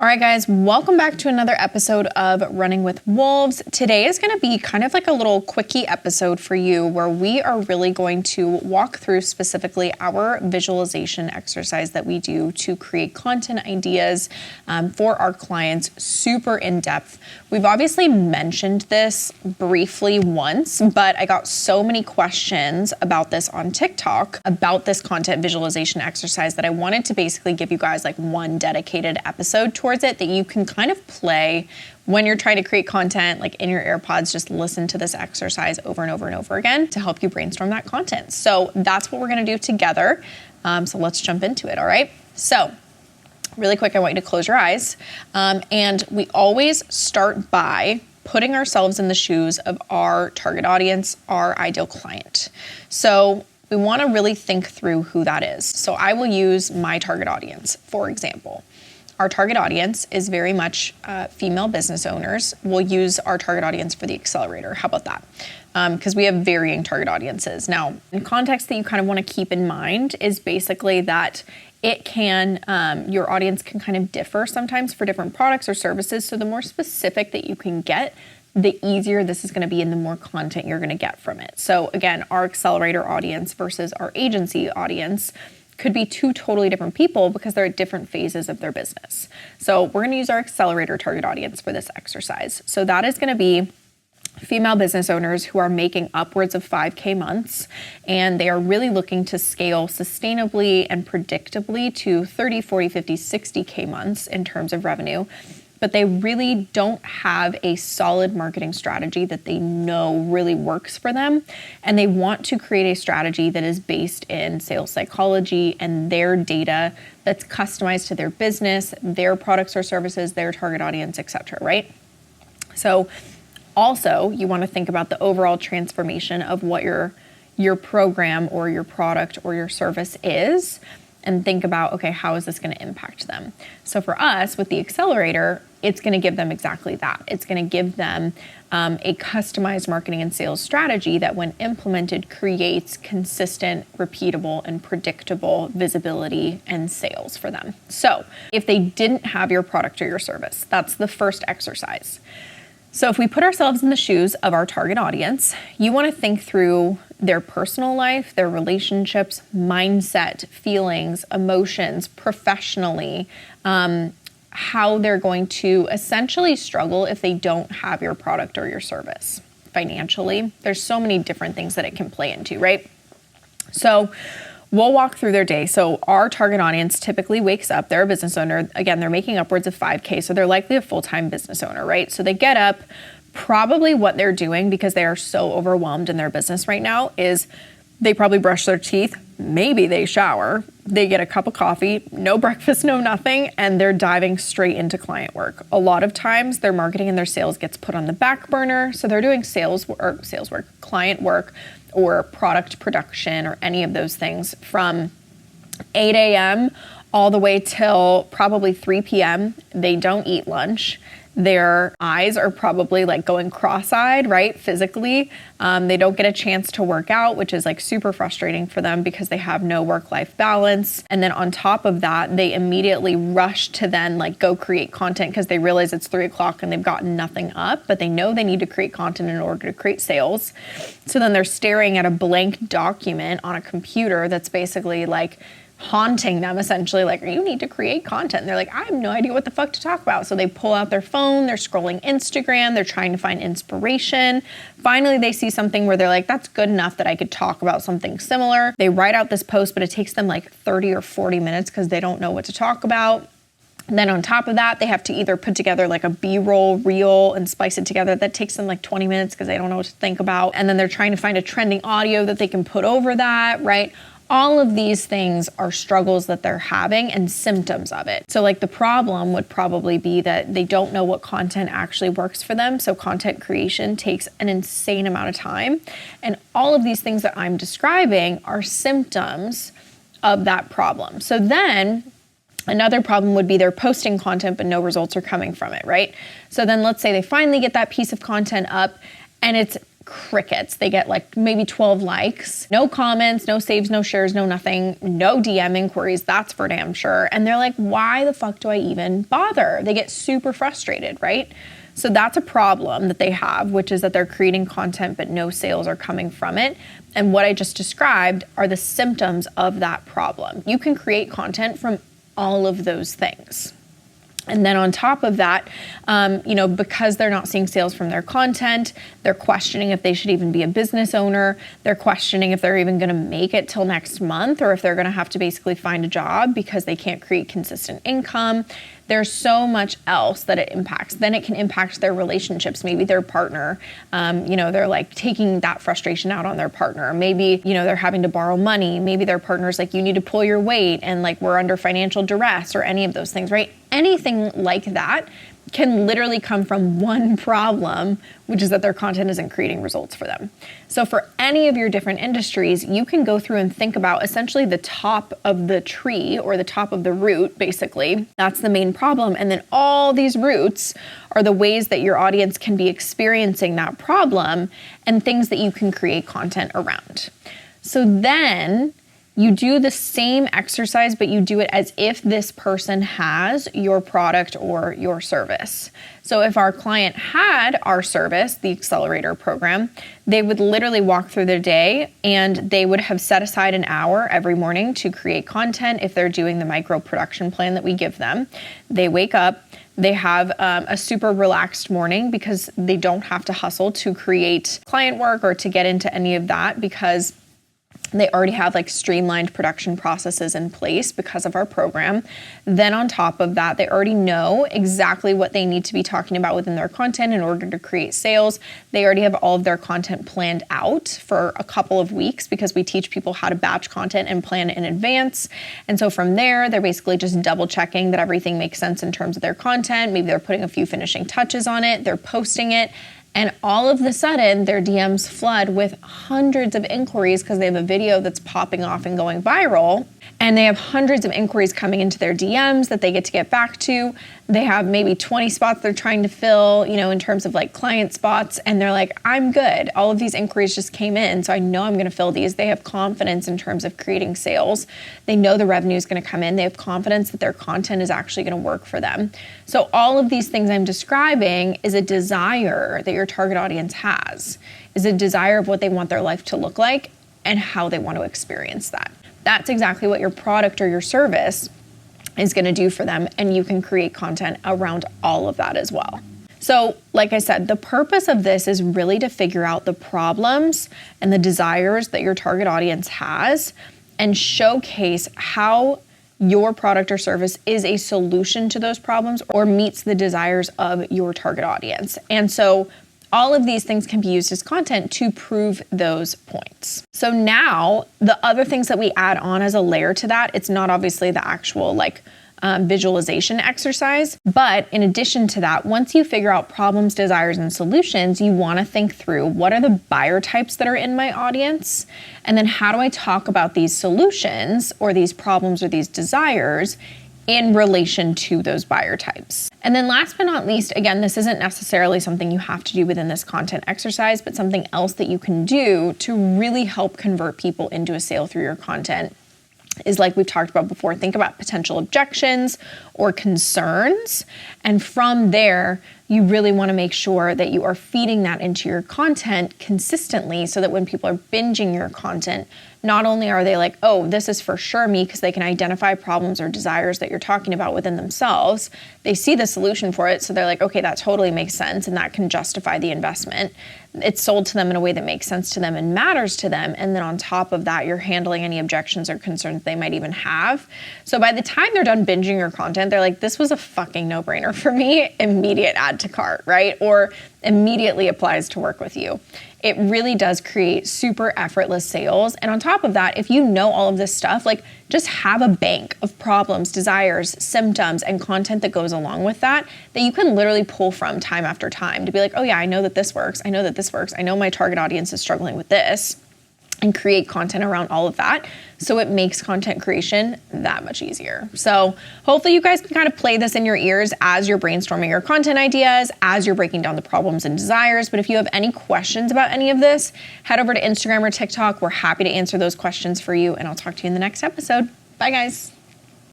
All right, guys, welcome back to another episode of Running with Wolves. Today is going to be kind of like a little quickie episode for you where we are really going to walk through specifically our visualization exercise that we do to create content ideas for our clients, super in depth. We've obviously mentioned this briefly once, but I got so many questions about this on TikTok about this content visualization exercise that I wanted to basically give you guys like one dedicated episode towards it that you can kind of play when you're trying to create content, like in your AirPods. Just listen to this exercise over and over and over again to help you brainstorm that content. So that's what we're going to do together. So let's jump into it. All right. So really quick, I want you to close your eyes. And we always start by putting ourselves in the shoes of our target audience, our ideal client. So we want to really think through who that is. So I will use my target audience, for example. Our target audience is very much female business owners. We'll use our target audience for the accelerator. How about that? Because we have varying target audiences. Now, in context that you kind of want to keep in mind is basically that it can, your audience can kind of differ sometimes for different products or services. So the more specific that you can get, the easier this is going to be and the more content you're going to get from it. So again, our accelerator audience versus our agency audience could be two totally different people because they're at different phases of their business. So we're going to use our accelerator target audience for this exercise. So that is going to be female business owners who are making upwards of 5K months, and they are really looking to scale sustainably and predictably to 30, 40, 50, 60K months in terms of revenue. But they really don't have a solid marketing strategy that they know really works for them. And they want to create a strategy that is based in sales psychology and their data that's customized to their business, their products or services, their target audience, etc., right? So also, you want to think about the overall transformation of what your program or your product or your service is, and think about, okay, how is this going to impact them? So for us, with the accelerator, it's going to give them exactly that. It's going to give them a customized marketing and sales strategy that, when implemented, creates consistent, repeatable, and predictable visibility and sales for them. So if they didn't have your product or your service, that's the first exercise. So if we put ourselves in the shoes of our target audience, you want to think through their personal life, their relationships, mindset, feelings, emotions, professionally, how they're going to essentially struggle if they don't have your product or your service. Financially, there's so many different things that it can play into, right? So we'll walk through their day. So our target audience typically wakes up, they're a business owner. Again, they're making upwards of 5K, so they're likely a full-time business owner, right? So they get up, probably what they're doing, because they are so overwhelmed in their business right now, is they probably brush their teeth, maybe they shower, they get a cup of coffee, no breakfast, no nothing, and they're diving straight into client work. A lot of times their marketing and their sales gets put on the back burner, so they're doing client work, or product production, or any of those things from 8 a.m. all the way till probably 3 p.m. They don't eat lunch. Their eyes are probably like going cross-eyed, right? Physically. They don't get a chance to work out, which is like super frustrating for them because they have no work-life balance. And then on top of that, they immediately rush to then like go create content because they realize it's 3 o'clock and they've gotten nothing up, but they know they need to create content in order to create sales. So then they're staring at a blank document on a computer that's basically like haunting them, essentially, like, you need to create content. And they're like, I have no idea what the fuck to talk about. So they pull out their phone, they're scrolling Instagram, they're trying to find inspiration. Finally, they see something where they're like, that's good enough that I could talk about something similar. They write out this post, but it takes them like 30 or 40 minutes because they don't know what to talk about. And then on top of that, they have to either put together like a B-roll reel and splice it together. That takes them like 20 minutes because they don't know what to think about. And then they're trying to find a trending audio that they can put over that, right? All of these things are struggles that they're having and symptoms of it. So like the problem would probably be that they don't know what content actually works for them. So content creation takes an insane amount of time. And all of these things that I'm describing are symptoms of that problem. So then another problem would be they're posting content, but no results are coming from it, right? So then let's say they finally get that piece of content up and it's crickets. They get like maybe 12 likes, no comments, no saves, no shares, no nothing, no DM inquiries, that's for damn sure. And they're like, why the fuck do I even bother? They get super frustrated, right? So that's a problem that they have, which is that they're creating content, but no sales are coming from it. And what I just described are the symptoms of that problem. You can create content from all of those things. And then on top of that, because they're not seeing sales from their content, they're questioning if they should even be a business owner. They're questioning if they're even going to make it till next month, or if they're going to have to basically find a job because they can't create consistent income. There's so much else that it impacts. Then it can impact their relationships. Maybe their partner, they're like taking that frustration out on their partner. Maybe, they're having to borrow money. Maybe their partner's like, you need to pull your weight and like we're under financial duress, or any of those things, right? Anything like that can literally come from one problem, which is that their content isn't creating results for them. So for any of your different industries, you can go through and think about essentially the top of the tree, or the top of the root, basically. That's the main problem. And then all these roots are the ways that your audience can be experiencing that problem and things that you can create content around. So then you do the same exercise, but you do it as if this person has your product or your service. So if our client had our service, the accelerator program, they would literally walk through their day and they would have set aside an hour every morning to create content if they're doing the micro production plan that we give them. They wake up, they have a super relaxed morning because they don't have to hustle to create client work or to get into any of that, because they already have like streamlined production processes in place because of our program. Then on top of that, they already know exactly what they need to be talking about within their content in order to create sales. They already have all of their content planned out for a couple of weeks because we teach people how to batch content and plan in advance. And so from there, they're basically just double checking that everything makes sense in terms of their content. Maybe they're putting a few finishing touches on it, they're posting it. And all of the sudden, their DMs flood with hundreds of inquiries because they have a video that's popping off and going viral. And they have hundreds of inquiries coming into their DMs that they get back to. They have maybe 20 spots they're trying to fill, in terms of like client spots. And they're like, I'm good. All of these inquiries just came in, so I know I'm going to fill these. They have confidence in terms of creating sales. They know the revenue is going to come in. They have confidence that their content is actually going to work for them. So all of these things I'm describing is a desire that your target audience has, is a desire of what they want their life to look like and how they want to experience that. That's exactly what your product or your service is going to do for them, and you can create content around all of that as well. So, like I said, the purpose of this is really to figure out the problems and the desires that your target audience has and showcase how your product or service is a solution to those problems or meets the desires of your target audience. And so all of these things can be used as content to prove those points. So now the other things that we add on as a layer to that, it's not obviously the actual visualization exercise, but in addition to that, once you figure out problems, desires, and solutions, you want to think through what are the buyer types that are in my audience, and then how do I talk about these solutions or these problems or these desires in relation to those buyer types. And then last but not least, again, this isn't necessarily something you have to do within this content exercise, but something else that you can do to really help convert people into a sale through your content is, like we've talked about before, think about potential objections or concerns. And from there, you really want to make sure that you are feeding that into your content consistently so that when people are binging your content, not only are they like, oh, this is for sure me, because they can identify problems or desires that you're talking about within themselves. They see the solution for it, so they're like, okay, that totally makes sense, and that can justify the investment. It's sold to them in a way that makes sense to them and matters to them. And then on top of that, you're handling any objections or concerns they might even have. So by the time they're done binging your content, they're like, this was a fucking no-brainer for me. Immediate add to cart, right? Or immediately applies to work with you. It really does create super effortless sales. And on top of that, if you know all of this stuff, just have a bank of problems, desires, symptoms, and content that goes along with that you can literally pull from time after time to be like, oh yeah, I know that this works. I know that this works. I know my target audience is struggling with this. and create content around all of that. So it makes content creation that much easier. So hopefully you guys can kind of play this in your ears as you're brainstorming your content ideas, as you're breaking down the problems and desires. But if you have any questions about any of this, head over to Instagram or TikTok. We're happy to answer those questions for you, and I'll talk to you in the next episode. Bye, guys.